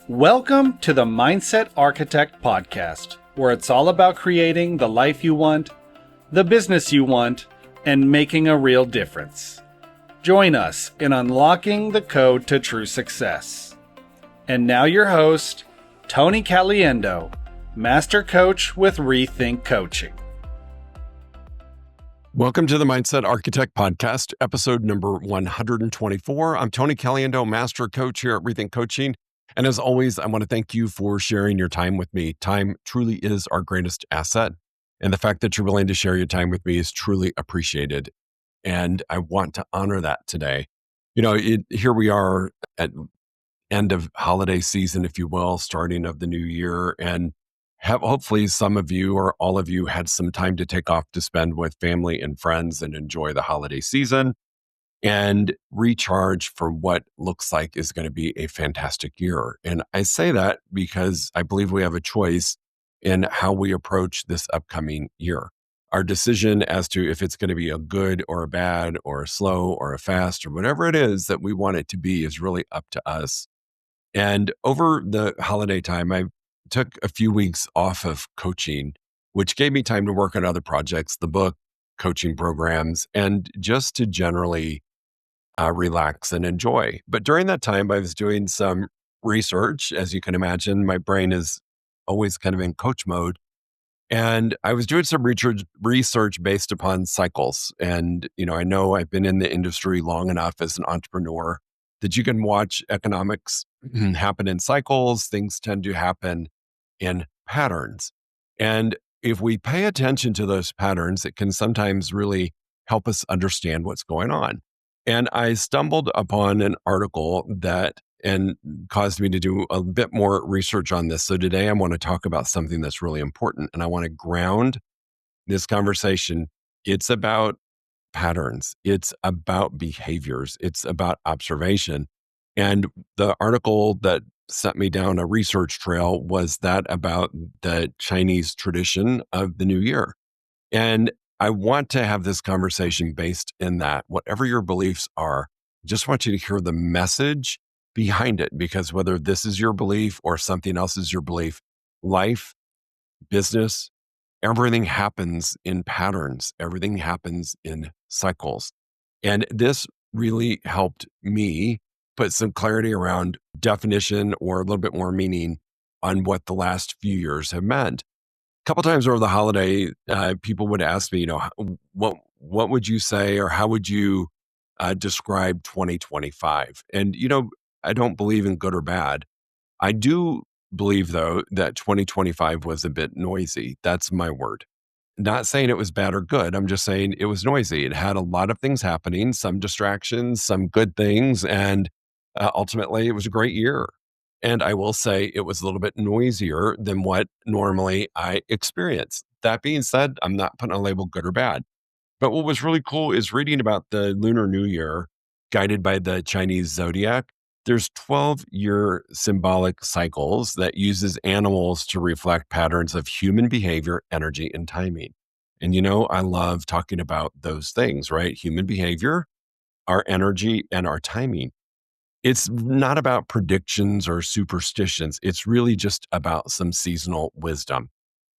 Welcome to the Mindset Architect Podcast, where it's all about creating the life you want, the business you want, and making a real difference. Join us in unlocking the code to true success. And now your host, Tony Caliendo, Master Coach with ReThink Coaching. Welcome to the Mindset Architect Podcast, episode number 124. I'm Tony Caliendo, Master Coach here at ReThink Coaching. And as always, I want to thank you for sharing your time with me. Time truly is our greatest asset. And the fact that you're willing to share your time with me is truly appreciated. And I want to honor that today. Here we are at end of holiday season, if you will, starting of the new year. And hopefully some of you or all of you had some time to take off to spend with family and friends and enjoy the holiday season and recharge for what looks like is going to be a fantastic year. And I say that because I believe we have a choice in how we approach this upcoming year. Our decision as to if it's going to be a good or a bad or a slow or a fast or whatever it is that we want it to be is really up to us. And over the holiday time, I took a few weeks off of coaching, which gave me time to work on other projects, the book, coaching programs, and just to generally relax and enjoy. But during that time, I was doing some research. As you can imagine, my brain is always kind of in coach mode. And I was doing some research based upon cycles. And, I know I've been in the industry long enough as an entrepreneur that you can watch economics happen in cycles. Things tend to happen in patterns. And if we pay attention to those patterns, it can sometimes really help us understand what's going on. And I stumbled upon an article and caused me to do a bit more research on this. So today I want to talk about something that's really important. And I want to ground this conversation. It's about patterns. It's about behaviors. It's about observation. And the article that sent me down a research trail was that about the Chinese tradition of the new year. And I want to have this conversation based in that. Whatever your beliefs are, I just want you to hear the message behind it, because whether this is your belief or something else is your belief, life, business, everything happens in patterns. Everything happens in cycles. And this really helped me put some clarity around definition or a little bit more meaning on what the last few years have meant. A couple times over the holiday, people would ask me, what would you say or how would you describe 2025? And, I don't believe in good or bad. I do believe, though, that 2025 was a bit noisy. That's my word. Not saying it was bad or good. I'm just saying it was noisy. It had a lot of things happening, some distractions, some good things, and ultimately it was a great year. And I will say it was a little bit noisier than what normally I experience. That being said, I'm not putting a label good or bad. But what was really cool is reading about the Lunar New Year guided by the Chinese zodiac. There's 12-year symbolic cycles that uses animals to reflect patterns of human behavior, energy, and timing. And I love talking about those things, right? Human behavior, our energy, and our timing. It's not about predictions or superstitions. It's really just about some seasonal wisdom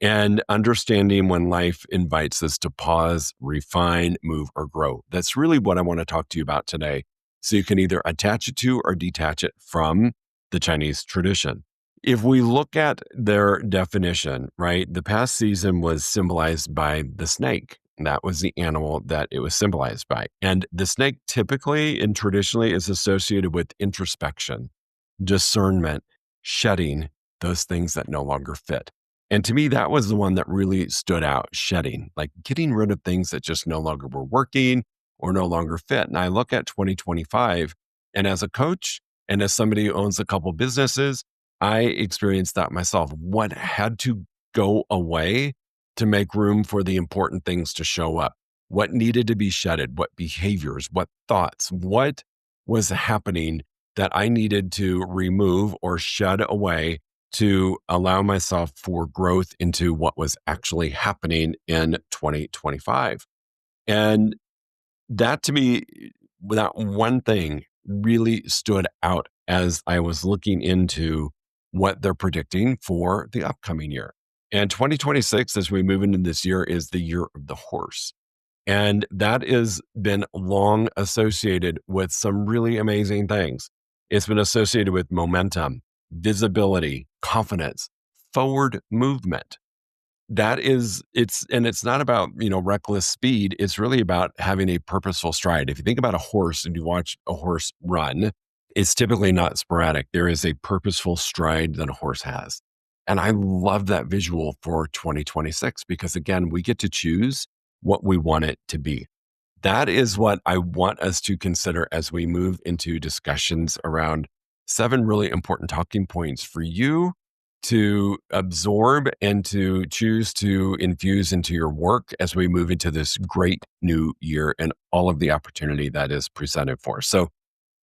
and understanding when life invites us to pause, refine, move, or grow. That's really what I want to talk to you about today. So you can either attach it to or detach it from the Chinese tradition. If we look at their definition, right, the past season was symbolized by the snake. That was the animal that it was symbolized by. And the snake typically and traditionally is associated with introspection, discernment, shedding those things that no longer fit. And to me, that was the one that really stood out, shedding, like getting rid of things that just no longer were working or no longer fit. And I look at 2025, and as a coach and as somebody who owns a couple businesses, I experienced that myself. What had to go away to make room for the important things to show up? What needed to be shedded? What behaviors? What thoughts? What was happening that I needed to remove or shed away to allow myself for growth into what was actually happening in 2025? And that to me, that one thing really stood out as I was looking into what they're predicting for the upcoming year. And 2026, as we move into this year, is the year of the horse. And that has been long associated with some really amazing things. It's been associated with momentum, visibility, confidence, forward movement. It's not about, reckless speed. It's really about having a purposeful stride. If you think about a horse and you watch a horse run, it's typically not sporadic. There is a purposeful stride that a horse has. And I love that visual for 2026 because again, we get to choose what we want it to be. That is what I want us to consider as we move into discussions around 7 really important talking points for you to absorb and to choose to infuse into your work as we move into this great new year and all of the opportunity that is presented for us. So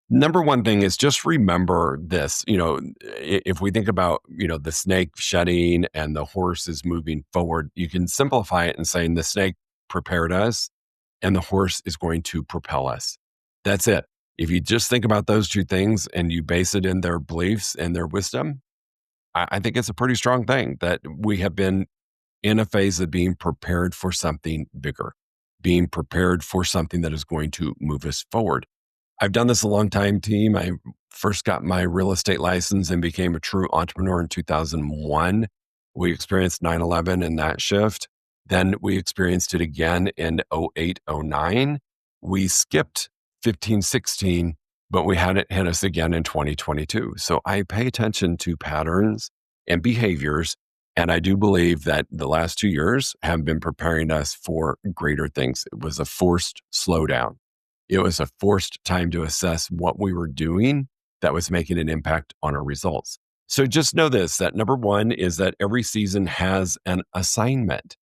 number one thing is just remember this, if we think about, the snake shedding and the horse is moving forward, you can simplify it and saying the snake prepared us and the horse is going to propel us. That's it. If you just think about those two things and you base it in their beliefs and their wisdom, I think it's a pretty strong thing that we have been in a phase of being prepared for something bigger, being prepared for something that is going to move us forward. I've done this a long time, team. I first got my real estate license and became a true entrepreneur in 2001. We experienced 9/11 and that shift. Then we experienced it again in 08, 09. We skipped 15, 16, but we had it hit us again in 2022. So I pay attention to patterns and behaviors. And I do believe that the last 2 years have been preparing us for greater things. It was a forced slowdown. It was a forced time to assess what we were doing that was making an impact on our results. So just know this, that number one is that every season has an assignment.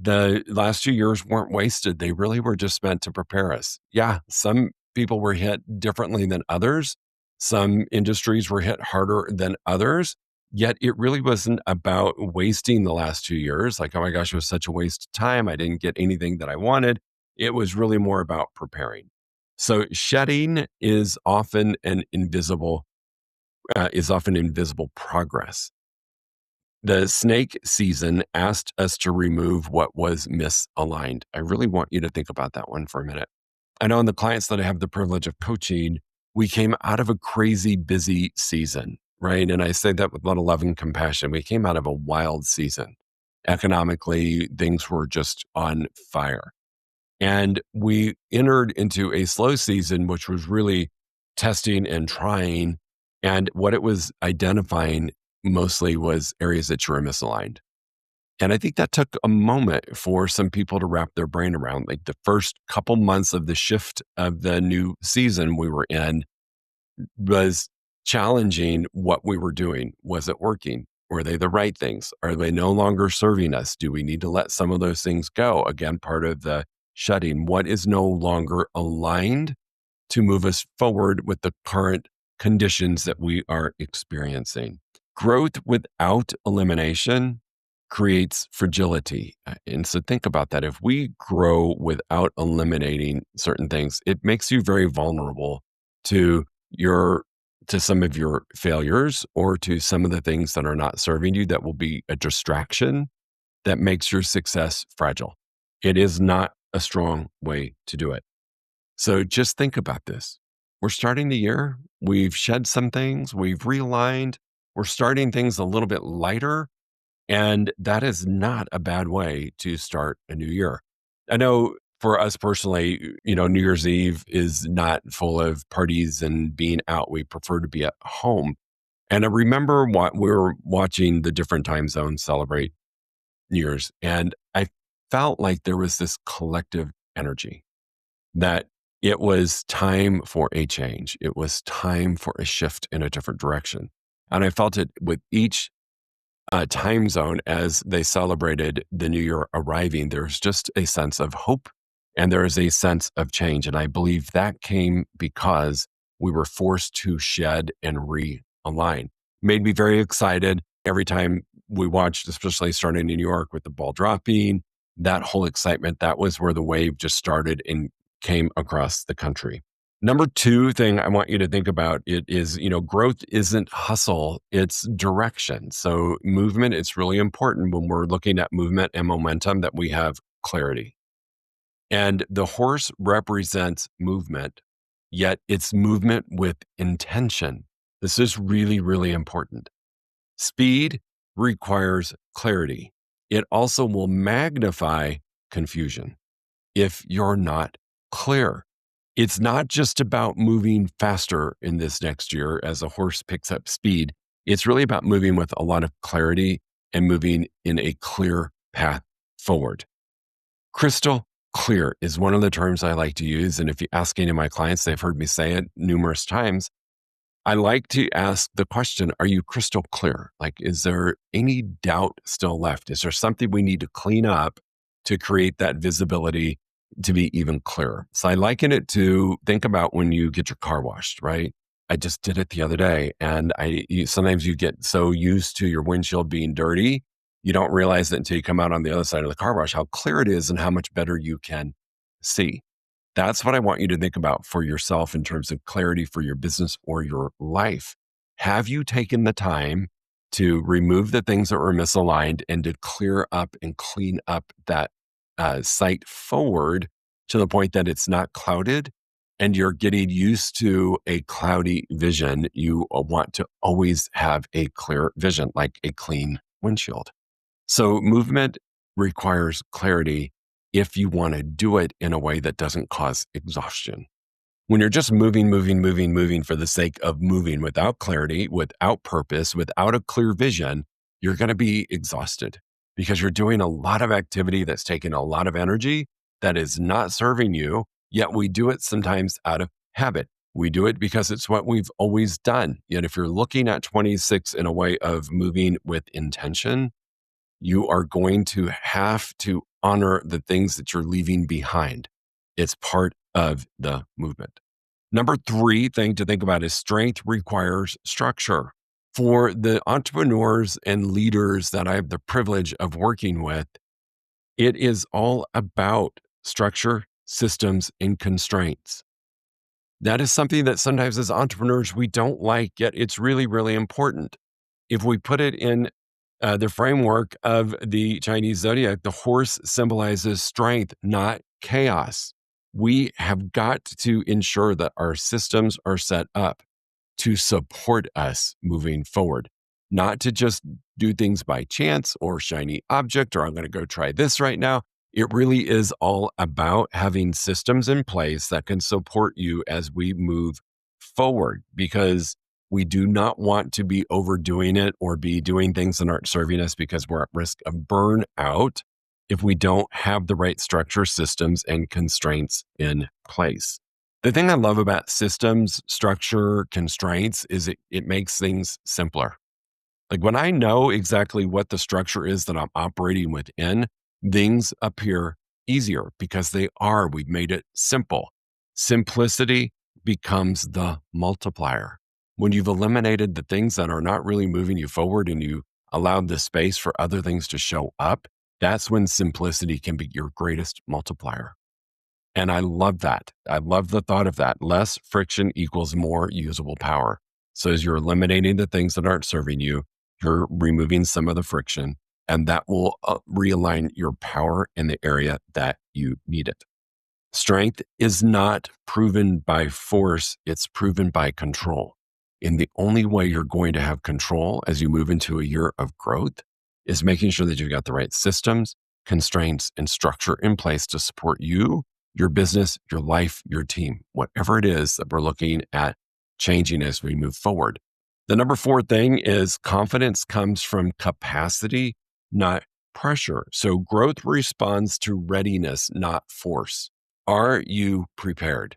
The last 2 years weren't wasted. They really were just meant to prepare us. Yeah, some people were hit differently than others. Some industries were hit harder than others. Yet it really wasn't about wasting the last 2 years. Like, oh my gosh, it was such a waste of time. I didn't get anything that I wanted. It was really more about preparing. So shedding is often invisible progress. The snake season asked us to remove what was misaligned. I really want you to think about that one for a minute. I know in the clients that I have the privilege of coaching, we came out of a crazy busy season, right? And I say that with a lot of love and compassion. We came out of a wild season. Economically, things were just on fire. And we entered into a slow season, which was really testing and trying. And what it was identifying mostly was areas that you were misaligned. And I think that took a moment for some people to wrap their brain around. Like the first couple months of the shift of the new season we were in was challenging what we were doing. Was it working? Were they the right things? Are they no longer serving us? Do we need to let some of those things go? Again, part of the shutting. What is no longer aligned to move us forward with the current conditions that we are experiencing? Growth without elimination creates fragility. And so think about that. If we grow without eliminating certain things, it makes you very vulnerable to some of your failures or to some of the things that are not serving you that will be a distraction that makes your success fragile. It is not a strong way to do it. So just think about this. We're starting the year. We've shed some things. We've realigned. We're starting things a little bit lighter. And that is not a bad way to start a new year. I know for us personally, New Year's Eve is not full of parties and being out. We prefer to be at home. And I remember we were watching the different time zones celebrate New Year's. And I felt like there was this collective energy that it was time for a change. It was time for a shift in a different direction. And I felt it with each time zone as they celebrated the new year arriving. There's just a sense of hope and there is a sense of change. And I believe that came because we were forced to shed and realign. Made me very excited every time we watched, especially starting in New York with the ball dropping, that whole excitement. That was where the wave just started and came across the country. Number two thing I want you to think about it is, growth isn't hustle, it's direction. So movement, it's really important when we're looking at movement and momentum that we have clarity. And the horse represents movement, yet it's movement with intention. This is really, really important. Speed requires clarity. It also will magnify confusion if you're not clear. It's not just about moving faster in this next year as a horse picks up speed. It's really about moving with a lot of clarity and moving in a clear path forward. Crystal clear is one of the terms I like to use. And if you ask any of my clients, they've heard me say it numerous times. I like to ask the question, are you crystal clear? Like, is there any doubt still left? Is there something we need to clean up to create that visibility to be even clearer? So I liken it to think about when you get your car washed, right? I just did it the other day. And sometimes you get so used to your windshield being dirty, you don't realize it until you come out on the other side of the car wash, how clear it is and how much better you can see. That's what I want you to think about for yourself in terms of clarity for your business or your life. Have you taken the time to remove the things that were misaligned and to clear up and clean up that sight forward to the point that it's not clouded and you're getting used to a cloudy vision? You want to always have a clear vision, like a clean windshield. So movement requires clarity if you want to do it in a way that doesn't cause exhaustion. When you're just moving for the sake of moving without clarity, without purpose, without a clear vision, you're going to be exhausted because you're doing a lot of activity that's taking a lot of energy that is not serving you, yet we do it sometimes out of habit. We do it because it's what we've always done. Yet if you're looking at 26 in a way of moving with intention, you are going to have to honor the things that you're leaving behind. It's part of the movement. Number three thing to think about is strength requires structure. For the entrepreneurs and leaders that I have the privilege of working with, it is all about structure, systems, and constraints. That is something that sometimes as entrepreneurs we don't like, yet it's really, really important. If we put it in the framework of the Chinese zodiac, the horse symbolizes strength, not chaos. We have got to ensure that our systems are set up to support us moving forward, not to just do things by chance or shiny object, or I'm going to go try this right now. It really is all about having systems in place that can support you as we move forward, because we do not want to be overdoing it or be doing things that aren't serving us because we're at risk of burnout if we don't have the right structure, systems, and constraints in place. The thing I love about systems, structure, constraints is it makes things simpler. Like when I know exactly what the structure is that I'm operating within, things appear easier because we've made it simple. Simplicity becomes the multiplier. When you've eliminated the things that are not really moving you forward and you allowed the space for other things to show up, that's when simplicity can be your greatest multiplier. And I love that. I love the thought of that. Less friction equals more usable power. So as you're eliminating the things that aren't serving you, you're removing some of the friction, and that will realign your power in the area that you need it. Strength is not proven by force, it's proven by control. And the only way you're going to have control as you move into a year of growth is making sure that you've got the right systems, constraints, and structure in place to support you, your business, your life, your team, whatever it is that we're looking at changing as we move forward. The number four thing is confidence comes from capacity, not pressure. So growth responds to readiness, not force. Are you prepared?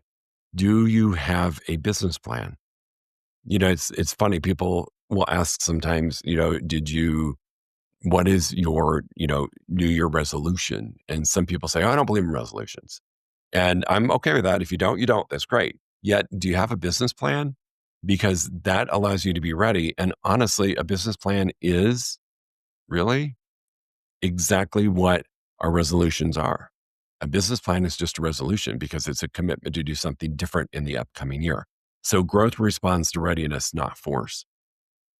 Do you have a business plan? It's funny. People will ask sometimes, what is your, New Year resolution? And some people say, oh, I don't believe in resolutions. And I'm okay with that. If you don't, you don't. That's great. Yet, do you have a business plan? Because that allows you to be ready. And honestly, a business plan is really exactly what our resolutions are. A business plan is just a resolution because it's a commitment to do something different in the upcoming year. So growth responds to readiness, not force.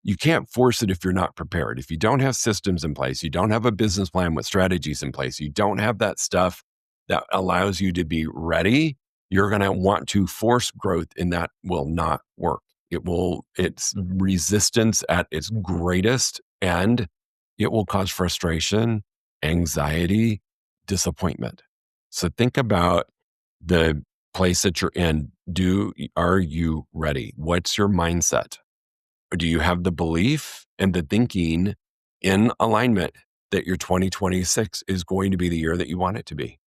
You can't force it if you're not prepared. If you don't have systems in place, you don't have a business plan with strategies in place, you don't have that stuff that allows you to be ready, you're going to want to force growth, and that will not work. It's resistance at its greatest, and it will cause frustration, anxiety, disappointment. So think about the place that you're in. Are you ready? What's your mindset? Or do you have the belief and the thinking in alignment that your 2026 is going to be the year that you want it to be?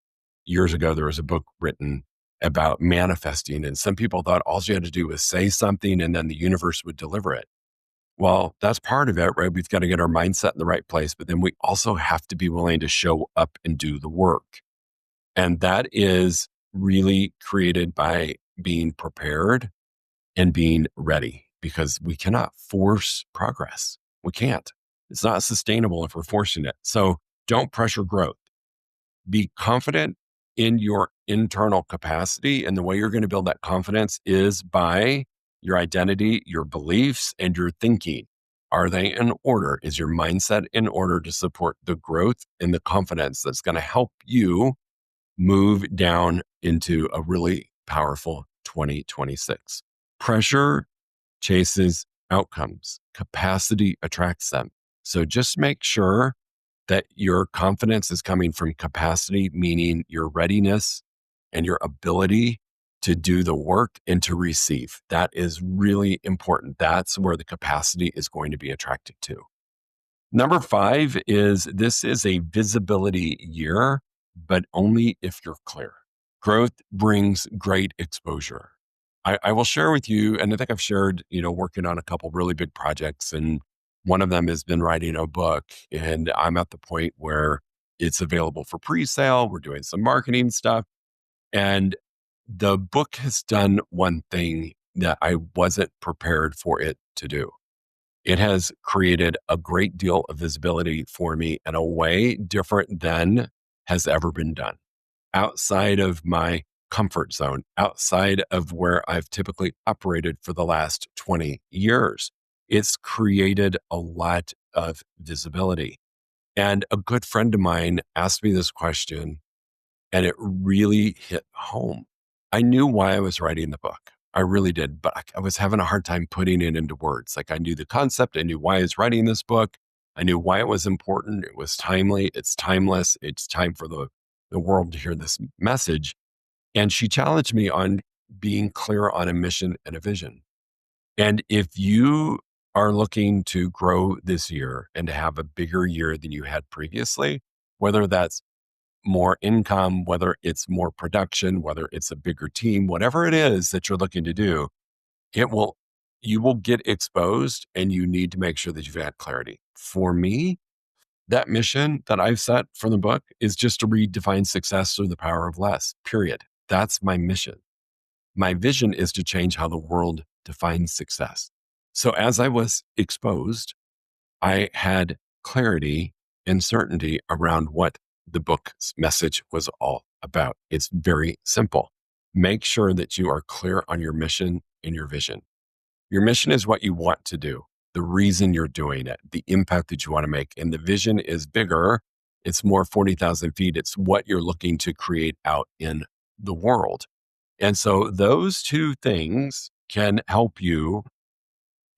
Years ago, there was a book written about manifesting, and some people thought all you had to do was say something and then the universe would deliver it. Well, that's part of it, right? We've got to get our mindset in the right place, but then we also have to be willing to show up and do the work. And that is really created by being prepared and being ready, because we cannot force progress. We can't. It's not sustainable if we're forcing it. So don't pressure growth. Be confident in your internal capacity. And the way you're going to build that confidence is by your identity, your beliefs, and your thinking. Are they in order? Is your mindset in order to support the growth and the confidence that's going to help you move down into a really powerful 2026? Pressure chases outcomes. Capacity attracts them. So just make sure that your confidence is coming from capacity, meaning your readiness and your ability to do the work and to receive. That is really important. That's where the capacity is going to be attracted to. Number 5 is this is a visibility year, but only if you're clear. Growth brings great exposure. I will share with you, and I think I've shared, working on a couple really big projects, and one of them has been writing a book, and I'm at the point where it's available for pre-sale. We're doing some marketing stuff, and the book has done one thing that I wasn't prepared for it to do. It has created a great deal of visibility for me in a way different than has ever been done. Outside of my comfort zone, outside of where I've typically operated for the last 20 years. It's created a lot of visibility. And a good friend of mine asked me this question, and it really hit home. I knew why I was writing the book. I really did, but I was having a hard time putting it into words. Like, I knew the concept. I knew why I was writing this book. I knew why it was important. It was timely. It's timeless. It's time for the world to hear this message. And she challenged me on being clear on a mission and a vision. And if you are looking to grow this year and to have a bigger year than you had previously, whether that's more income, whether it's more production, whether it's a bigger team, whatever it is that you're looking to do, you will get exposed, and you need to make sure that you've had clarity. For me, that mission that I've set for the book is just to redefine success through the power of less, period. That's my mission. My vision is to change how the world defines success. So as I was exposed, I had clarity and certainty around what the book's message was all about. It's very simple. Make sure that you are clear on your mission and your vision. Your mission is what you want to do, the reason you're doing it, the impact that you want to make. And the vision is bigger. It's more 40,000 feet. It's what you're looking to create out in the world. And so those two things can help you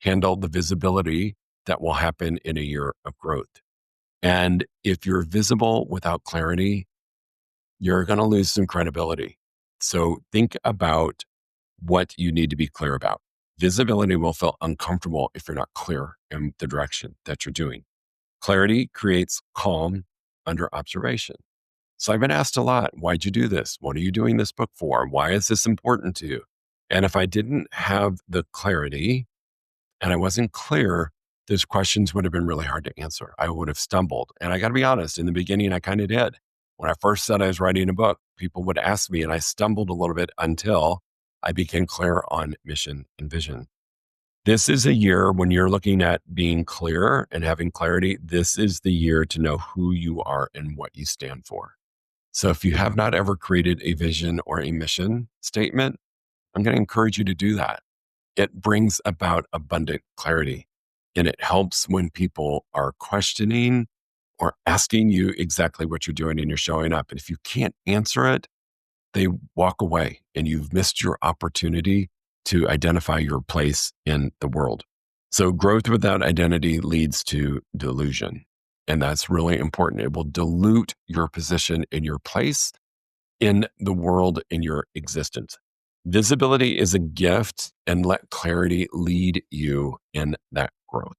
handle the visibility that will happen in a year of growth. And if you're visible without clarity, you're going to lose some credibility. So think about what you need to be clear about. Visibility will feel uncomfortable if you're not clear in the direction that you're doing. Clarity creates calm under observation. So I've been asked a lot, why'd you do this? What are you doing this book for? Why is this important to you? And if I didn't have the clarity and I wasn't clear, those questions would have been really hard to answer. I would have stumbled. And I got to be honest, in the beginning, I kind of did. When I first said I was writing a book, people would ask me, and I stumbled a little bit until I became clear on mission and vision. This is a year when you're looking at being clear and having clarity. This is the year to know who you are and what you stand for. So if you have not ever created a vision or a mission statement, I'm going to encourage you to do that. It brings about abundant clarity, and it helps when people are questioning or asking you exactly what you're doing and you're showing up. And if you can't answer it, they walk away and you've missed your opportunity to identify your place in the world. So growth without identity leads to delusion. And that's really important. It will dilute your position in your place in the world, in your existence. Visibility is a gift, and let clarity lead you in that growth.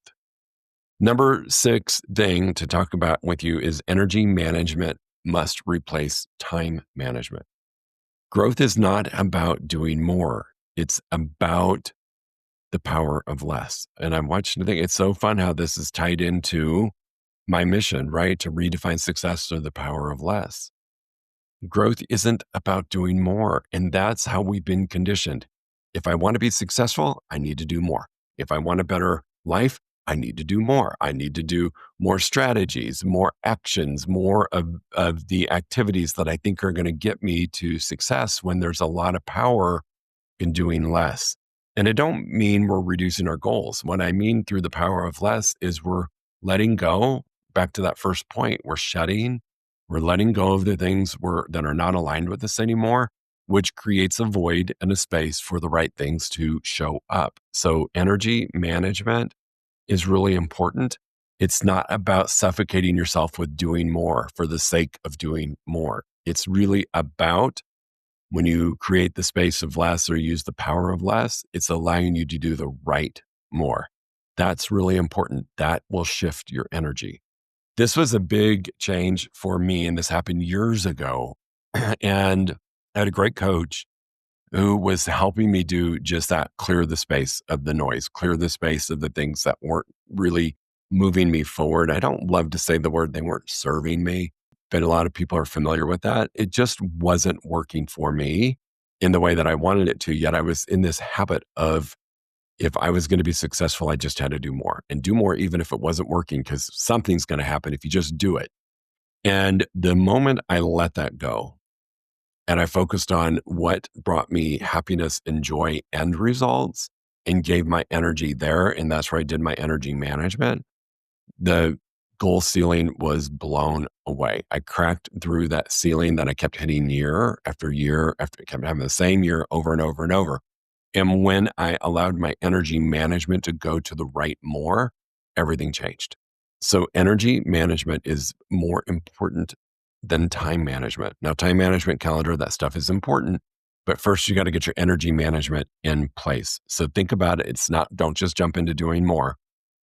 Number 6 thing to talk about with you is energy management must replace time management. Growth is not about doing more. It's about the power of less. And I'm watching, I think it's so fun how this is tied into my mission, right? To redefine success through the power of less. Growth isn't about doing more. And that's how we've been conditioned. If I want to be successful, I need to do more. If I want a better life, I need to do more. I need to do more strategies, more actions, more of the activities that I think are going to get me to success when there's a lot of power in doing less. And I don't mean we're reducing our goals. What I mean through the power of less is we're letting go. Back to that first point, we're letting go of the things that are not aligned with us anymore, which creates a void and a space for the right things to show up. So energy management is really important. It's not about suffocating yourself with doing more for the sake of doing more. It's really about when you create the space of less or use the power of less, it's allowing you to do the right more. That's really important. That will shift your energy. This was a big change for me, and this happened years ago. And I had a great coach who was helping me do just that, clear the space of the noise, clear the space of the things that weren't really moving me forward. I don't love to say the word, they weren't serving me, but a lot of people are familiar with that. It just wasn't working for me in the way that I wanted it to, yet I was in this habit of, if I was going to be successful, I just had to do more and do more, even if it wasn't working, because something's going to happen if you just do it. And the moment I let that go and I focused on what brought me happiness and joy and results and gave my energy there, and that's where I did my energy management, the goal ceiling was blown away. I cracked through that ceiling that I kept hitting year after year after, kept having the same year over and over and over. And when I allowed my energy management to go to the right more, everything changed. So energy management is more important than time management. Now, time management, calendar, that stuff is important, but first you got to get your energy management in place. So think about it. Don't just jump into doing more,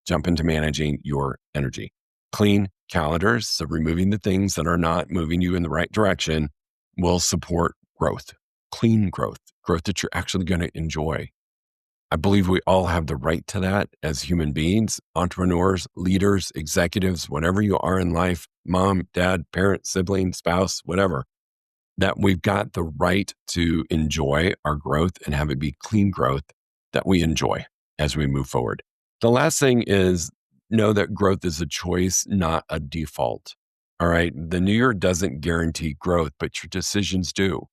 jump into managing your energy. Clean calendars, so removing the things that are not moving you in the right direction, will support growth. Clean growth that you're actually going to enjoy. I believe we all have the right to that as human beings, entrepreneurs, leaders, executives, whatever you are in life, mom, dad, parent, sibling, spouse, whatever, that we've got the right to enjoy our growth and have it be clean growth that we enjoy as we move forward. The last thing is know that growth is a choice, not a default. All right. The new year doesn't guarantee growth, but your decisions do.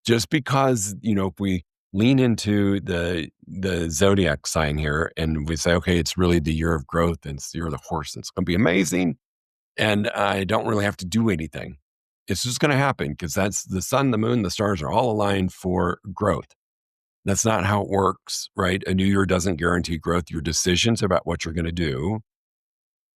Just because, if we lean into the zodiac sign here and we say, okay, it's really the year of growth and it's the year of the horse, and it's going to be amazing, and I don't really have to do anything. It's just going to happen because that's the sun, the moon, the stars are all aligned for growth. That's not how it works, right? A new year doesn't guarantee growth. Your decisions about what you're going to do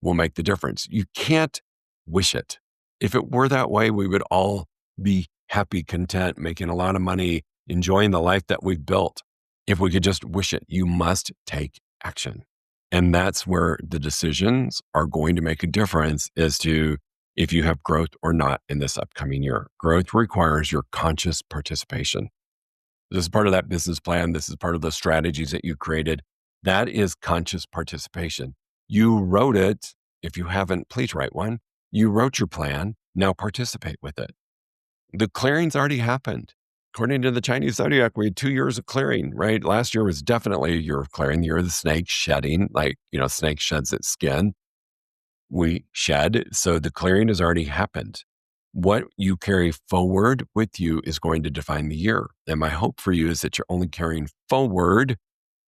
will make the difference. You can't wish it. If it were that way, we would all be happy, content, making a lot of money, enjoying the life that we've built. If we could just wish it, you must take action. And that's where the decisions are going to make a difference as to if you have growth or not in this upcoming year. Growth requires your conscious participation. This is part of that business plan. This is part of the strategies that you created. That is conscious participation. You wrote it. If you haven't, please write one. You wrote your plan. Now participate with it. The clearing's already happened. According to the Chinese zodiac, we had 2 years of clearing, right? Last year was definitely a year of clearing, the year of the snake shedding, snake sheds its skin. We shed. So the clearing has already happened. What you carry forward with you is going to define the year. And my hope for you is that you're only carrying forward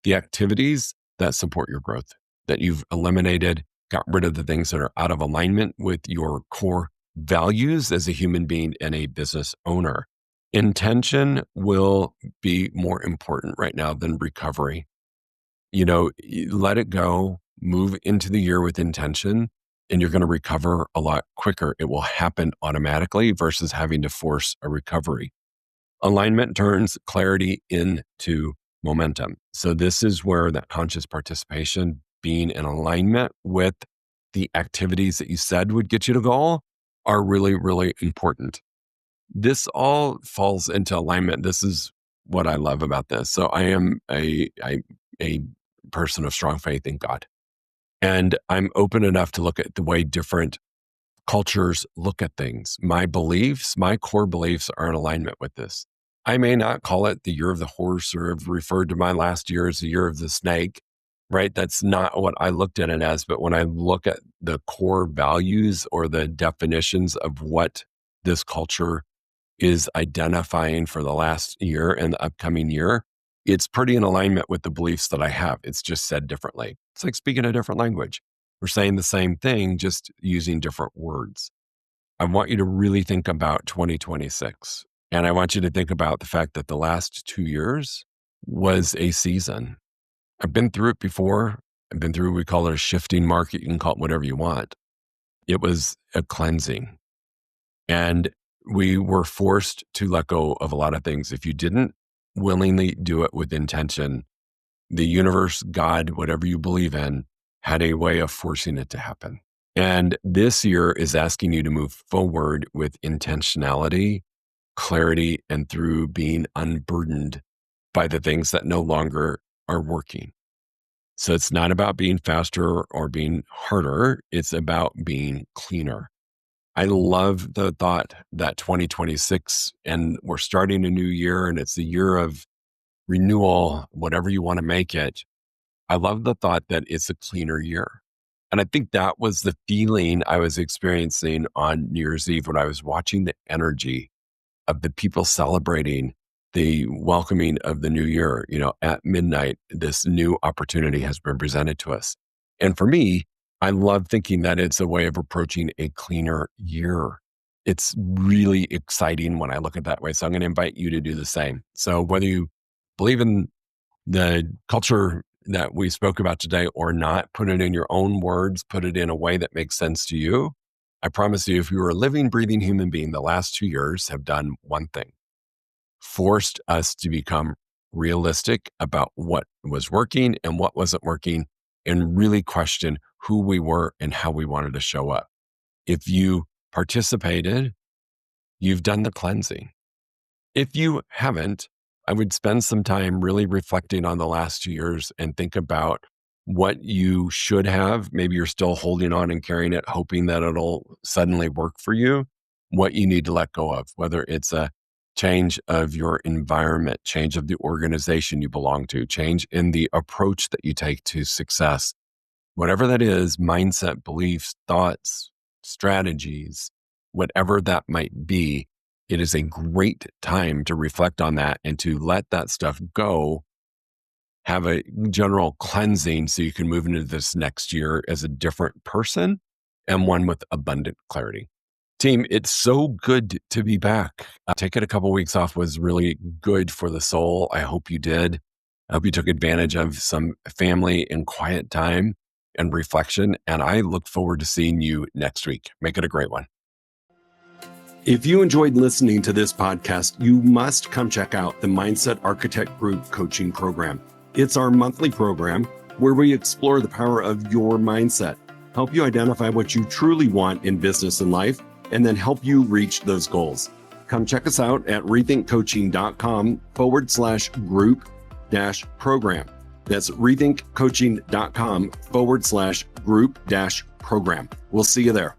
the activities that support your growth, that you've eliminated, got rid of the things that are out of alignment with your core values as a human being and a business owner. Intention will be more important right now than recovery. Let it go, move into the year with intention, and you're going to recover a lot quicker. It will happen automatically versus having to force a recovery. Alignment turns clarity into momentum. So this is where that conscious participation, being in alignment with the activities that you said would get you to goal, are really, really important. This all falls into alignment. This is what I love about this. So I am a person of strong faith in God. And I'm open enough to look at the way different cultures look at things. My beliefs, my core beliefs are in alignment with this. I may not call it the year of the horse or have referred to my last year as the year of the snake, right? That's not what I looked at it as. But when I look at the core values or the definitions of what this culture is identifying for the last year and the upcoming year, it's pretty in alignment with the beliefs that I have. It's just said differently. It's like speaking a different language. We're saying the same thing, just using different words. I want you to really think about 2026. And I want you to think about the fact that the last 2 years was a season. I've been through it before. We call it a shifting market. You can call it whatever you want. It was a cleansing. And we were forced to let go of a lot of things. If you didn't willingly do it with intention, the universe, God, whatever you believe in, had a way of forcing it to happen. And this year is asking you to move forward with intentionality, clarity, and through being unburdened by the things that no longer are working. So it's not about being faster or being harder. It's about being cleaner. I love the thought that 2026, and we're starting a new year, and it's the year of renewal, whatever you want to make it. I love the thought that it's a cleaner year. And I think that was the feeling I was experiencing on New Year's Eve when I was watching the energy of the people celebrating the welcoming of the new year. At midnight, this new opportunity has been presented to us. And for me, I love thinking that it's a way of approaching a cleaner year. It's really exciting when I look at it that way. So I'm going to invite you to do the same. So whether you believe in the culture that we spoke about today or not, put it in your own words, put it in a way that makes sense to you. I promise you, if you were a living, breathing human being, the last 2 years have done one thing: forced us to become realistic about what was working and what wasn't working, and really question who we were and how we wanted to show up. If you participated, you've done the cleansing. If you haven't, I would spend some time really reflecting on the last 2 years and think about what you should have. Maybe you're still holding on and carrying it, hoping that it'll suddenly work for you. What you need to let go of, whether it's a change of your environment, change of the organization you belong to, change in the approach that you take to success. Whatever that is, mindset, beliefs, thoughts, strategies, whatever that might be, it is a great time to reflect on that and to let that stuff go, have a general cleansing so you can move into this next year as a different person and one with abundant clarity. Team, it's so good to be back. Taking a couple of weeks off was really good for the soul. I hope you did. I hope you took advantage of some family and quiet time and reflection. And I look forward to seeing you next week. Make it a great one. If you enjoyed listening to this podcast, you must come check out the Mindset Architect Group Coaching Program. It's our monthly program where we explore the power of your mindset, help you identify what you truly want in business and life, and then help you reach those goals. Come check us out at rethinkcoaching.com/group-program. That's rethinkcoaching.com/group-program. We'll see you there.